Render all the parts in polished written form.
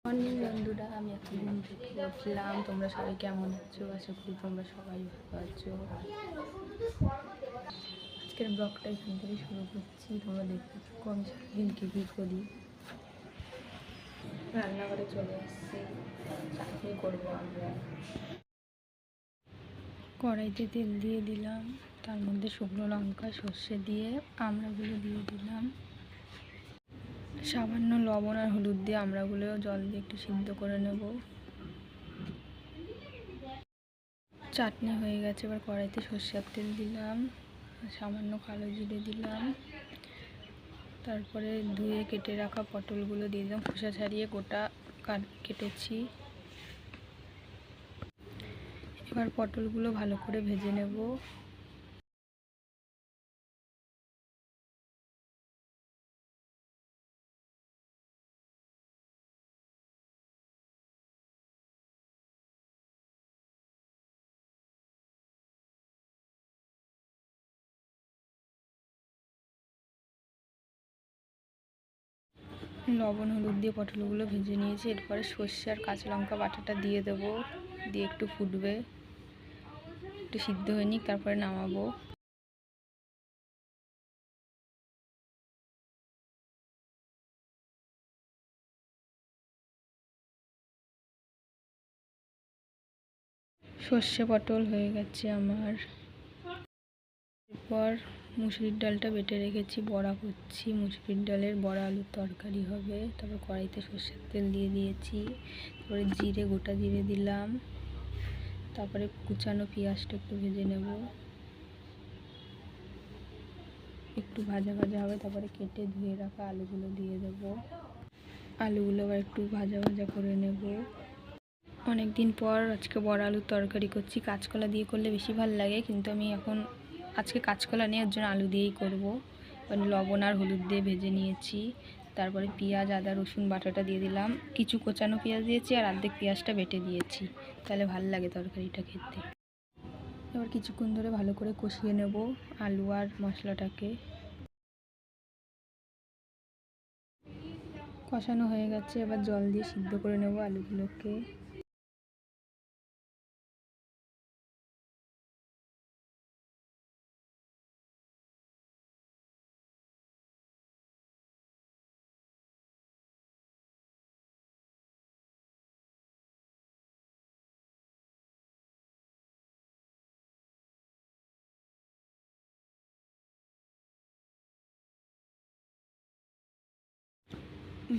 Morning বন্ধুরা, আমি এখন ঘুম থেকে উঠলাম। তোমরা সবাই কেমন আছো? আশা করি তোমরা সবাই ভালো আছো। আজকের ব্লগটা এখান থেকে শুরু করছি। তোমরা দেখতে থাকো আমি সারাদিন কী করি। রান্নাঘরে চলে এসেছি, চাটনি করবো আমরা। কড়াইতে তেল দিয়ে দিলাম, তার মধ্যে শুকনো লঙ্কা সর্ষে দিয়ে আমড়াগুলো দিয়ে দিলাম। সামান্য লবণ আর হলুদ দিয়ে আমড়াগুলো জল দিয়ে একটু সিদ্ধ করে নেব। চাটনি হয়ে গেছে। এবার কড়াইতে সর্ষের তেল দিলাম, সামান্য কালো জিরে দিলাম, তারপরে ধুয়ে কেটে রাখা পটলগুলো দিয়ে দিলাম। খোসা ছাড়িয়ে গোটা কেটেছি। এবার পটলগুলো ভালো করে ভেজে নেব। লবণ হলুদ দিয়ে পটলগুলো ভেজে নিয়েছি। এরপরে সর্ষে আর কাঁচা লঙ্কা বাটাটা দিয়ে দেবো, দিয়ে একটু ফুটবে, একটু সিদ্ধ হয়ে নিক, তারপরে নামাবো। সর্ষে পটল হয়ে গেছে আমার। এরপর মুসুরির ডালটা বেটে রেখেছি, বড়া করছি। মুসুরির ডালের বড়া আলুর তরকারি হবে। তারপর কড়াইতে সর্ষের তেল দিয়ে দিয়েছি, তারপরে জিরে, গোটা জিরে দিলাম, তারপরে কুচানো পেঁয়াজটা একটু ভেজে নেব। একটু ভাজা ভাজা হবে, তারপরে কেটে ধুয়ে রাখা আলুগুলো দিয়ে দেব। আলুগুলো আবার একটু ভাজা ভাজা করে নেব। অনেক দিন পর আজকে বড়া আলুর তরকারি করছি। কাঁচকলা দিয়ে করলে বেশি ভালো লাগে, কিন্তু আমি আজকে কাঁচকলা নেই, ওর জন্য আলু দিয়েই করবো। লবণ আর হলুদ দিয়ে ভেজে নিয়েছি। তারপরে পেঁয়াজ, আদা, রসুন বাটাটা দিয়ে দিলাম। কিছু কোচানো পেঁয়াজ দিয়েছি আর অর্ধেক পেঁয়াজটা বেটে দিয়েছি, তাহলে ভালো লাগে তরকারিটা খেতে। এবার কিছুক্ষণ ধরে ভালো করে কষিয়ে নেব আলু আর মশলাটাকে। কষানো হয়ে গেছে, এবার জল দিয়ে সিদ্ধ করে নেব আলুগুলোকে।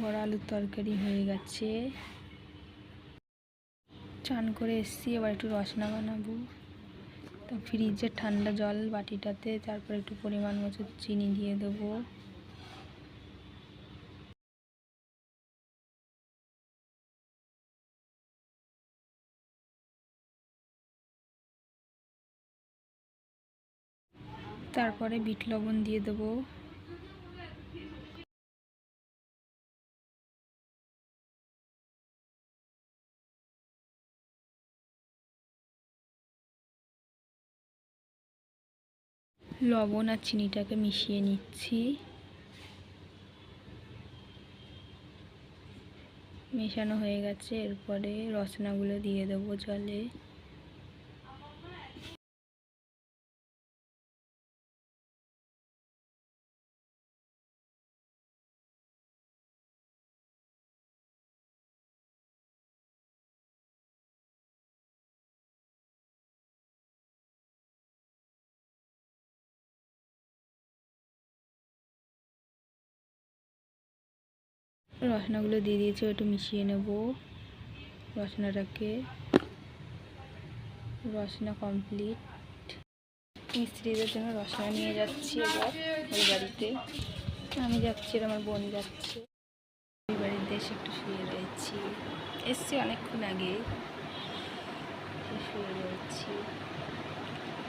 বড়া আলুর তরকারি হয়ে গেছে। চান করে এসছি, এবার একটু রসনা বানাবো। তো ফ্রিজের ঠান্ডা জল বাটিটাতে, তারপর একটু পরিমাণ মতো চিনি দিয়ে দেবো। তারপরে বিট লবণ দিয়ে দেবো। লবণ আর চিনিটাকে মিশিয়ে নিচ্ছি। মেশানো হয়ে গেছে, এরপরে রসনাগুলো দিয়ে দেবো জলে। রসনাগুলো দিয়ে দিয়েছি, একটু মিশিয়ে নেব রসনাটাকে। রসনা কমপ্লিট। মিস্ত্রিদের জন্য রসনা নিয়ে যাচ্ছি এবার ওই বাড়িতে। আমি যাচ্ছি আর আমার বোন যাচ্ছে। ওই বাড়িতে এসে একটু শুয়ে রয়েছি। এসছি অনেকক্ষণ আগে, শুয়ে রয়েছি।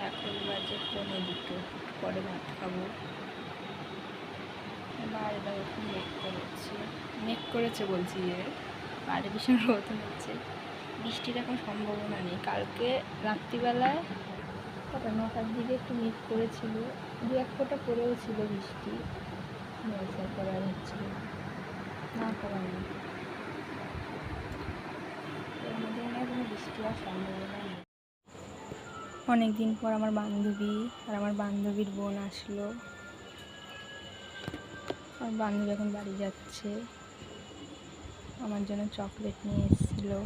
এখন বাজে 1:45, পরে ভাত খাবো। বাইরে এখন মেঘ করেছে বলছি যে বাইরে ভীষণ রোদ হচ্ছে। বৃষ্টির এখন সম্ভাবনা নেই। কালকে রাত্রিবেলায় 9টার দিকে একটু মেঘ করেছিল, 2-1 ফোঁটা পড়েও ছিল বৃষ্টি। পরে আর হচ্ছিল না, করা নেই। অনেক দিন পর আমার বান্ধবী আর আমার বান্ধবীর বোন আসলো। আমার বান্ধবী এখন বাড়ি যাচ্ছে, আমার জন্য চকলেট নিয়ে এসেছিলো।